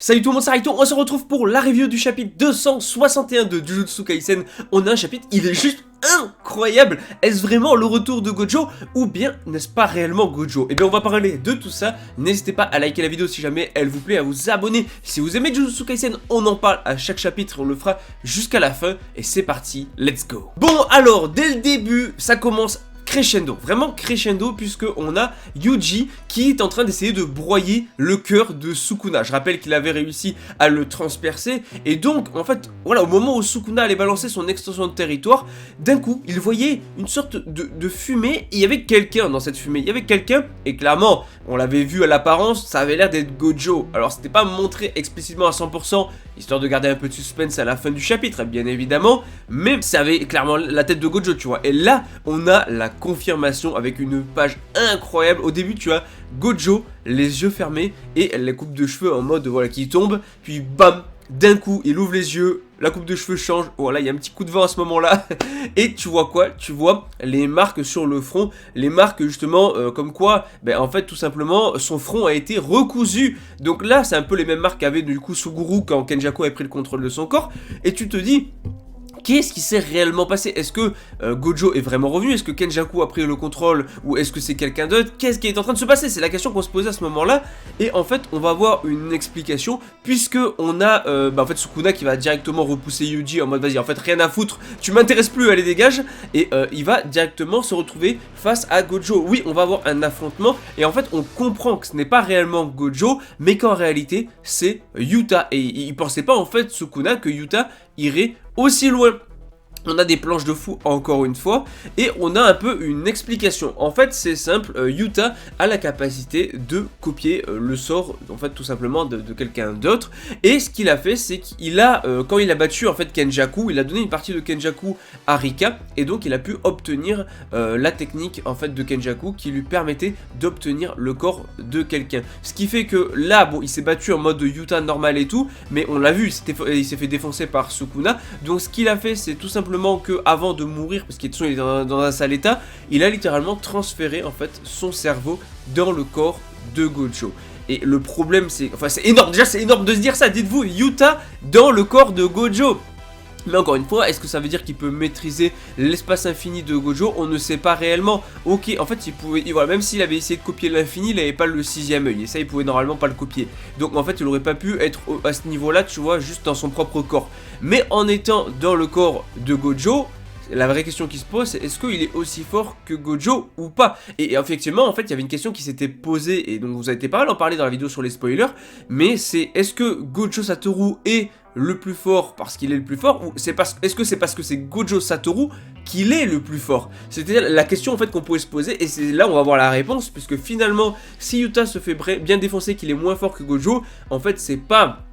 Salut tout le monde, c'est Raito, on se retrouve pour la review du chapitre 261 de Jujutsu Kaisen. On a un chapitre, il est juste incroyable. Est-ce vraiment le retour de Gojo ou bien n'est-ce pas réellement Gojo? Et bien on va parler de tout ça. N'hésitez pas à liker la vidéo si jamais elle vous plaît, à vous abonner. Si vous aimez Jujutsu Kaisen, on en parle à chaque chapitre, on le fera jusqu'à la fin. Et c'est parti, let's go. Bon alors, dès le début, ça commence crescendo, vraiment crescendo, puisque on a Yuji qui est en train d'essayer de broyer le cœur de Sukuna. Je rappelle qu'il avait réussi à le transpercer, et donc en fait voilà, au moment où Sukuna allait balancer son extension de territoire, d'un coup il voyait une sorte de fumée, et il y avait quelqu'un dans cette fumée, il y avait quelqu'un, et clairement on l'avait vu à l'apparence, ça avait l'air d'être Gojo. Alors c'était pas montré explicitement à 100%, histoire de garder un peu de suspense à la fin du chapitre bien évidemment, mais ça avait clairement la tête de Gojo, tu vois. Et là on a la confirmation avec une page incroyable. Au début tu as Gojo les yeux fermés et la coupe de cheveux en mode voilà qui tombe, puis bam, d'un coup il ouvre les yeux, la coupe de cheveux change, voilà, il y a un petit coup de vent à ce moment là, et tu vois quoi? Tu vois les marques sur le front, les marques justement comme quoi, ben en fait tout simplement son front a été recousu. Donc là c'est un peu les mêmes marques qu'avait du coup Suguru quand Kenjaku avait pris le contrôle de son corps, et tu te dis, qu'est-ce qui s'est réellement passé? Est-ce que Gojo est vraiment revenu? Est-ce que Kenjaku a pris le contrôle? Ou est-ce que c'est quelqu'un d'autre? Qu'est-ce qui est en train de se passer? C'est la question qu'on se posait à ce moment-là. Et en fait, on va avoir une explication, puisque on a en fait Sukuna qui va directement repousser Yuji en mode vas-y, en fait rien à foutre, tu m'intéresses plus, allez dégage. Et il va directement se retrouver face à Gojo. Oui, on va avoir un affrontement, et en fait on comprend que ce n'est pas réellement Gojo, mais qu'en réalité c'est Yuta. Et il pensait pas en fait Sukuna que Yuta irait aussi loin. On a des planches de fou encore une fois, et on a un peu une explication. En fait c'est simple, Yuta a la capacité de copier le sort en fait tout simplement de quelqu'un d'autre, et ce qu'il a fait c'est qu'il a, quand il a battu en fait Kenjaku, il a donné une partie de Kenjaku à Rika, et donc il a pu obtenir la technique en fait de Kenjaku qui lui permettait d'obtenir le corps de quelqu'un. Ce qui fait que là bon, il s'est battu en mode Yuta normal et tout, mais on l'a vu, il s'est fait défoncer par Sukuna. Donc ce qu'il a fait c'est tout simplement que avant de mourir, parce qu'il est dans un sale état, il a littéralement transféré en fait son cerveau dans le corps de Gojo. Et le problème c'est, enfin c'est énorme, déjà c'est énorme de se dire ça, dites-vous, Yuta dans le corps de Gojo. Mais encore une fois, est-ce que ça veut dire qu'il peut maîtriser l'espace infini de Gojo? On ne sait pas réellement. Ok, en fait, il pouvait, voilà, même s'il avait essayé de copier l'infini, il n'avait pas le sixième œil. Et ça, il pouvait normalement pas le copier. Donc, en fait, il aurait pas pu être à ce niveau-là, tu vois, juste dans son propre corps. Mais en étant dans le corps de Gojo, la vraie question qui se pose, c'est est-ce qu'il est aussi fort que Gojo ou pas? Et effectivement, en fait, il y avait une question qui s'était posée, et donc vous avez été pas mal en parler dans la vidéo sur les spoilers, mais c'est est-ce que Gojo Satoru est le plus fort parce qu'il est le plus fort, ou est-ce que c'est parce que c'est Gojo Satoru qu'il est le plus fort? C'était la question en fait qu'on pouvait se poser, et c'est là où on va voir la réponse, puisque finalement, si Yuta se fait bien défoncer qu'il est moins fort que Gojo, en fait c'est pas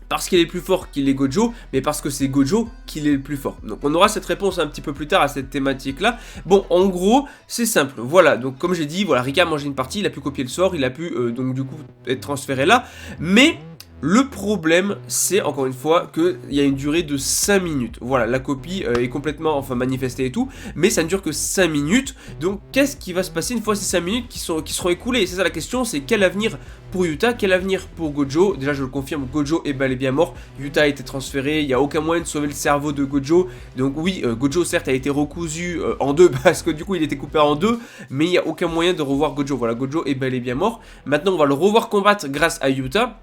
parce qu'il est plus fort qu'il est Gojo, mais parce que c'est Gojo qu'il est le plus fort. Donc on aura cette réponse un petit peu plus tard à cette thématique là. Bon, en gros c'est simple, voilà, donc comme j'ai dit, voilà, Rika a mangé une partie, il a pu copier le sort, il a pu donc du coup être transféré là, mais le problème, c'est encore une fois qu'il y a une durée de 5 minutes. Voilà, la copie est complètement manifestée et tout, mais ça ne dure que 5 minutes. Donc, qu'est-ce qui va se passer une fois ces 5 minutes qui seront écoulées? C'est ça la question, c'est quel avenir pour Yuta, quel avenir pour Gojo? Déjà, je le confirme, Gojo est bel et bien mort. Yuta a été transféré, il n'y a aucun moyen de sauver le cerveau de Gojo. Donc oui, Gojo certes a été recousu en deux, parce que du coup il était coupé en deux, mais il n'y a aucun moyen de revoir Gojo. Voilà, Gojo est bel et bien mort. Maintenant, on va le revoir combattre grâce à Yuta.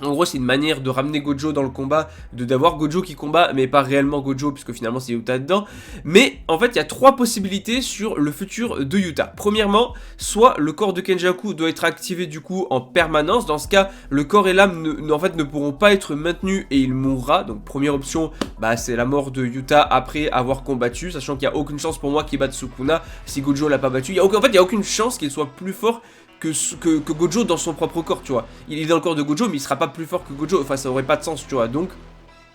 En gros, c'est une manière de ramener Gojo dans le combat, d'avoir Gojo qui combat, mais pas réellement Gojo, puisque finalement c'est Yuta dedans. Mais en fait, il y a trois possibilités sur le futur de Yuta. Premièrement, soit le corps de Kenjaku doit être activé du coup en permanence. Dans ce cas, le corps et l'âme en fait ne pourront pas être maintenus et il mourra. Donc première option, bah, c'est la mort de Yuta après avoir combattu, sachant qu'il n'y a aucune chance pour moi qu'il batte Sukuna si Gojo l'a pas battu. En fait, il n'y a aucune chance qu'il soit plus fort que Gojo dans son propre corps, tu vois. Il est dans le corps de Gojo, mais il sera pas plus fort que Gojo. Enfin, ça aurait pas de sens, tu vois. Donc,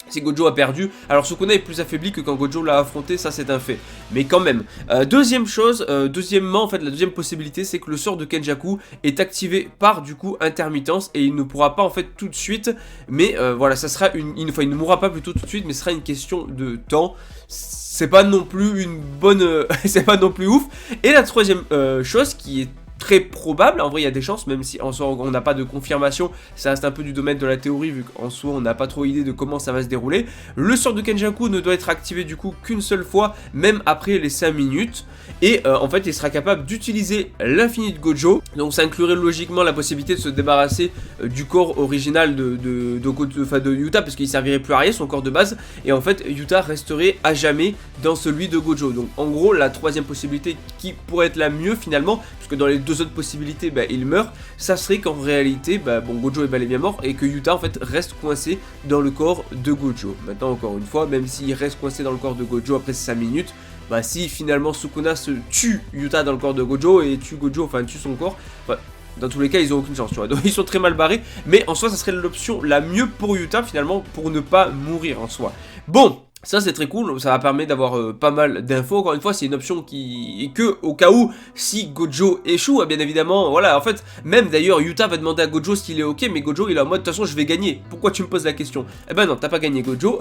si Gojo a perdu, alors Sukuna est plus affaibli que quand Gojo l'a affronté, ça c'est un fait. Mais quand même. Deuxième chose, deuxièmement, en fait, la deuxième possibilité, c'est que le sort de Kenjaku est activé par, du coup, intermittence, et il ne pourra pas, en fait, tout de suite. Mais voilà, ça sera enfin, il ne mourra pas plutôt tout de suite, mais ce sera une question de temps. C'est pas non plus une bonne... c'est pas non plus ouf. Et la troisième chose qui est très probable, en vrai il y a des chances, même si en soi on n'a pas de confirmation, ça reste un peu du domaine de la théorie vu qu'en soi on n'a pas trop idée de comment ça va se dérouler. Le sort de Kenjaku ne doit être activé du coup qu'une seule fois, même après les 5 minutes, et en fait il sera capable d'utiliser l'infini de Gojo, donc ça inclurait logiquement la possibilité de se débarrasser du corps original de Yuta, parce qu'il servirait plus à rien, son corps de base, et en fait Yuta resterait à jamais dans celui de Gojo. Donc en gros la troisième possibilité qui pourrait être la mieux finalement, puisque dans les deux autres possibilités bah, il meurt, ça serait qu'en réalité bah, bon, Gojo est bel et bien mort et que Yuta en fait reste coincé dans le corps de Gojo. Maintenant encore une fois, même s'il reste coincé dans le corps de Gojo après 5 minutes, bah si finalement Sukuna se tue Yuta dans le corps de Gojo et tue Gojo, enfin tue son corps, bah, dans tous les cas ils ont aucune chance, tu vois, donc ils sont très mal barrés, mais en soi ça serait l'option la mieux pour Yuta finalement, pour ne pas mourir en soi. Bon, ça c'est très cool, ça va permettre d'avoir pas mal d'infos. Encore une fois c'est une option qui est que au cas où si Gojo échoue, bien évidemment, voilà, en fait, même d'ailleurs Yuta va demander à Gojo s'il est ok, mais Gojo il est en mode de toute façon je vais gagner, pourquoi tu me poses la question? Eh ben non, t'as pas gagné Gojo,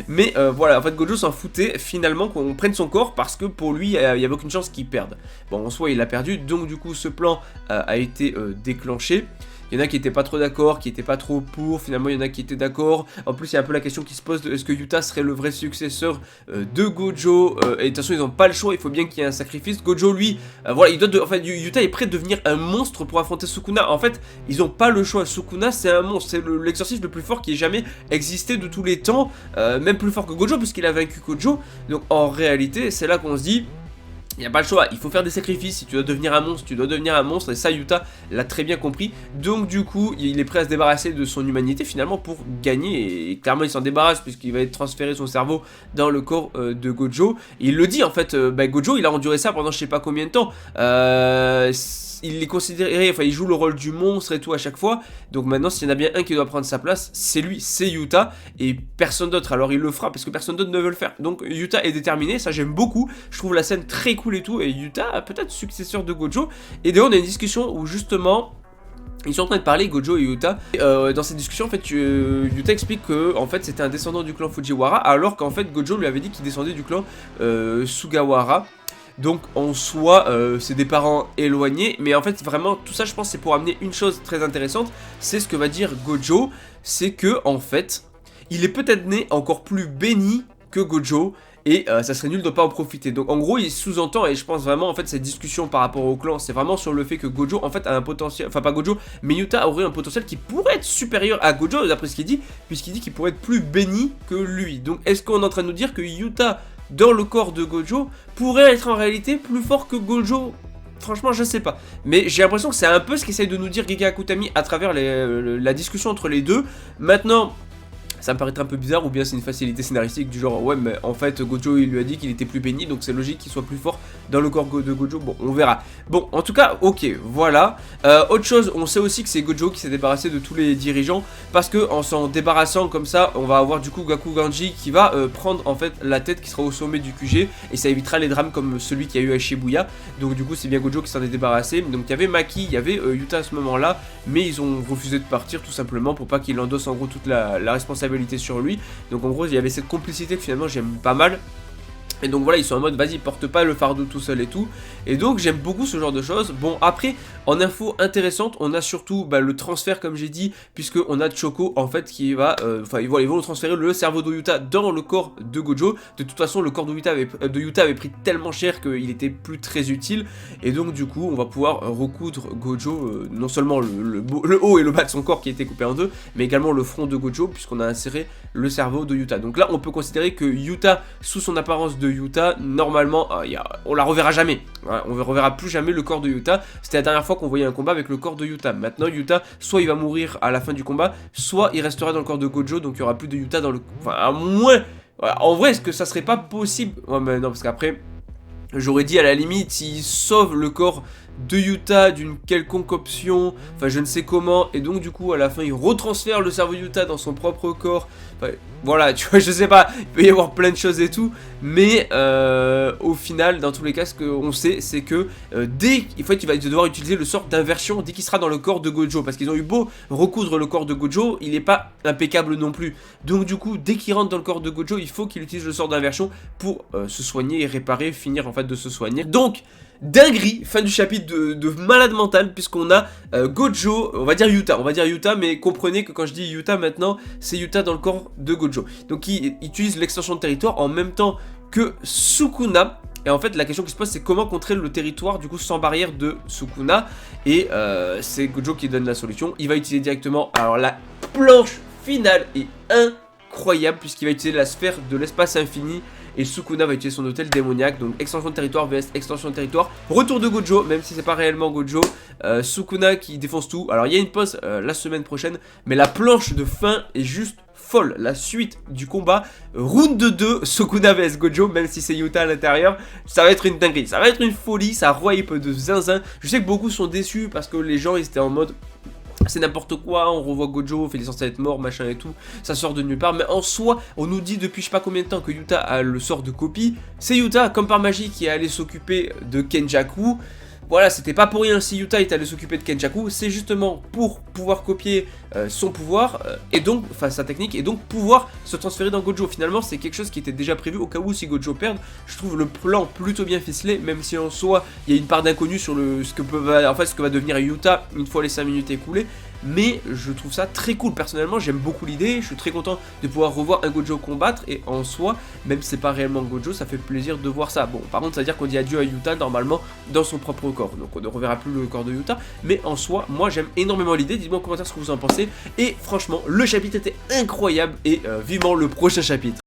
mais voilà, en fait Gojo s'en foutait finalement qu'on prenne son corps parce que pour lui il y avait aucune chance qu'il perde. Bon en soi il a perdu, donc du coup ce plan a été déclenché. Il y en a qui étaient pas trop d'accord, qui étaient pas trop pour, finalement il y en a qui étaient d'accord. En plus il y a un peu la question qui se pose de est-ce que Yuta serait le vrai successeur de Gojo, et de toute façon ils n'ont pas le choix, il faut bien qu'il y ait un sacrifice. Gojo lui, voilà, il doit en fait Yuta est prêt à devenir un monstre pour affronter Sukuna. En fait ils n'ont pas le choix, Sukuna c'est un monstre, c'est l'exorcisme le plus fort qui ait jamais existé de tous les temps, même plus fort que Gojo puisqu'il a vaincu Gojo. Donc en réalité c'est là qu'on se dit il n'y a pas le choix, il faut faire des sacrifices, si tu dois devenir un monstre, tu dois devenir un monstre, et ça Yuta l'a très bien compris, donc du coup il est prêt à se débarrasser de son humanité finalement pour gagner, et clairement il s'en débarrasse puisqu'il va transférer son cerveau dans le corps de Gojo, et il le dit en fait, Gojo il a enduré ça pendant je sais pas combien de temps, il est considéré, enfin il joue le rôle du monstre et tout à chaque fois, donc maintenant s'il y en a bien un qui doit prendre sa place, c'est lui, c'est Yuta, et personne d'autre, alors il le fera parce que personne d'autre ne veut le faire, donc Yuta est déterminé, ça j'aime beaucoup, je trouve la scène très cool et tout, et Yuta peut-être successeur de Gojo, et d'ailleurs on a une discussion où justement ils sont en train de parler, Gojo et Yuta. Dans cette discussion, en fait, Yuta explique que en fait, c'était un descendant du clan Fujiwara, alors qu'en fait, Gojo lui avait dit qu'il descendait du clan Sugawara. Donc en soi, c'est des parents éloignés, mais en fait, vraiment, tout ça, je pense, c'est pour amener une chose très intéressante. C'est ce que va dire Gojo, c'est que en fait, il est peut-être né encore plus béni que Gojo. Et ça serait nul de ne pas en profiter. Donc en gros il sous-entend, et je pense vraiment en fait cette discussion par rapport au clan, c'est vraiment sur le fait que Gojo en fait a un potentiel, enfin pas Gojo, mais Yuta aurait un potentiel qui pourrait être supérieur à Gojo d'après ce qu'il dit, puisqu'il dit qu'il pourrait être plus béni que lui. Donc est-ce qu'on est en train de nous dire que Yuta dans le corps de Gojo pourrait être en réalité plus fort que Gojo? Franchement je sais pas, mais j'ai l'impression que c'est un peu ce qu'essaye de nous dire Gege Akutami à travers la discussion entre les deux. Maintenant ça me paraît un peu bizarre, ou bien c'est une facilité scénaristique du genre ouais mais en fait Gojo il lui a dit qu'il était plus béni, donc c'est logique qu'il soit plus fort dans le corps de Gojo. Bon on verra. Bon en tout cas ok voilà. Autre chose, on sait aussi que c'est Gojo qui s'est débarrassé de tous les dirigeants, parce que en s'en débarrassant comme ça on va avoir du coup Gakuganji qui va prendre en fait la tête qui sera au sommet du QG, et ça évitera les drames comme celui qu'il y a eu à Shibuya. Donc du coup c'est bien Gojo qui s'en est débarrassé. Donc il y avait Maki, il y avait Yuta à ce moment là, mais ils ont refusé de partir tout simplement pour pas qu'il endosse en gros toute la responsabilité sur lui. Donc en gros il y avait cette complicité que finalement j'aime pas mal. Et donc voilà, ils sont en mode vas-y porte pas le fardeau tout seul et tout. Et donc j'aime beaucoup ce genre de choses. Bon après, en info intéressante, on a surtout le transfert comme j'ai dit, puisque on a Choco en fait qui va, enfin ils vont transférer le cerveau de Yuta dans le corps de Gojo. De toute façon le corps de Yuta avait pris tellement cher qu'il était plus très utile. Et donc du coup on va pouvoir recoudre Gojo, non seulement le haut et le bas de son corps qui a été coupé en deux, mais également le front de Gojo puisqu'on a inséré le cerveau de Yuta. Donc là on peut considérer que Yuta sous son apparence de Yuta, normalement, on la reverra jamais. Hein, on ne reverra plus jamais le corps de Yuta. C'était la dernière fois qu'on voyait un combat avec le corps de Yuta. Maintenant, Yuta, soit il va mourir à la fin du combat, soit il restera dans le corps de Gojo, donc il n'y aura plus de Yuta dans le... Enfin, à moins... En vrai, est-ce que ça serait pas possible? Ouais, mais non, parce qu'après, j'aurais dit à la limite, il sauve le corps de Yuta d'une quelconque option, enfin je ne sais comment, et donc du coup à la fin il retransfère le cerveau de Yuta dans son propre corps. Enfin, voilà, tu vois, je sais pas, il peut y avoir plein de choses et tout, mais au final, dans tous les cas, ce qu'on sait, c'est que dès il va devoir utiliser le sort d'inversion dès qu'il sera dans le corps de Gojo, parce qu'ils ont eu beau recoudre le corps de Gojo, il n'est pas impeccable non plus. Donc du coup, dès qu'il rentre dans le corps de Gojo, il faut qu'il utilise le sort d'inversion pour se soigner et réparer, finir en fait de se soigner. Donc dinguerie, fin du chapitre de malade mental, puisqu'on a Gojo, on va dire Yuta, mais comprenez que quand je dis Yuta maintenant, c'est Yuta dans le corps de Gojo. Donc il utilise l'extension de territoire en même temps que Sukuna. Et en fait la question qui se pose c'est comment contrer le territoire du coup sans barrière de Sukuna. Et c'est Gojo qui donne la solution. Il va utiliser directement, alors la planche finale est incroyable puisqu'il va utiliser la sphère de l'espace infini. Et Sukuna va utiliser son hôtel démoniaque. Donc extension de territoire vs extension de territoire. Retour de Gojo, même si c'est pas réellement Gojo. Sukuna qui défonce tout. Alors il y a une pause la semaine prochaine. Mais la planche de fin est juste folle. La suite du combat, round 2, Sukuna vs Gojo, même si c'est Yuta à l'intérieur, ça va être une dinguerie. Ça va être une folie, ça wipe de zinzin. Je sais que beaucoup sont déçus parce que les gens ils étaient en mode... c'est n'importe quoi, on revoit Gojo, il est censé être mort, machin et tout, ça sort de nulle part, mais en soi, on nous dit depuis je sais pas combien de temps que Yuta a le sort de copie, c'est Yuta, comme par magie, qui est allé s'occuper de Kenjaku. Voilà, c'était pas pour rien si Yuta est allé s'occuper de Kenjaku, c'est justement pour pouvoir copier son pouvoir, et donc, enfin sa technique, et donc pouvoir se transférer dans Gojo. Finalement, c'est quelque chose qui était déjà prévu au cas où si Gojo perd. Je trouve le plan plutôt bien ficelé, même si en soi, il y a une part d'inconnu sur ce que va devenir Yuta une fois les 5 minutes écoulées. Mais je trouve ça très cool, personnellement j'aime beaucoup l'idée, je suis très content de pouvoir revoir un Gojo combattre et en soi, même si c'est pas réellement Gojo, ça fait plaisir de voir ça. Bon, par contre ça veut dire qu'on dit adieu à Yuta normalement dans son propre corps, donc on ne reverra plus le corps de Yuta, mais en soi, moi j'aime énormément l'idée, dites-moi en commentaire ce que vous en pensez, et franchement, le chapitre était incroyable et vivement le prochain chapitre.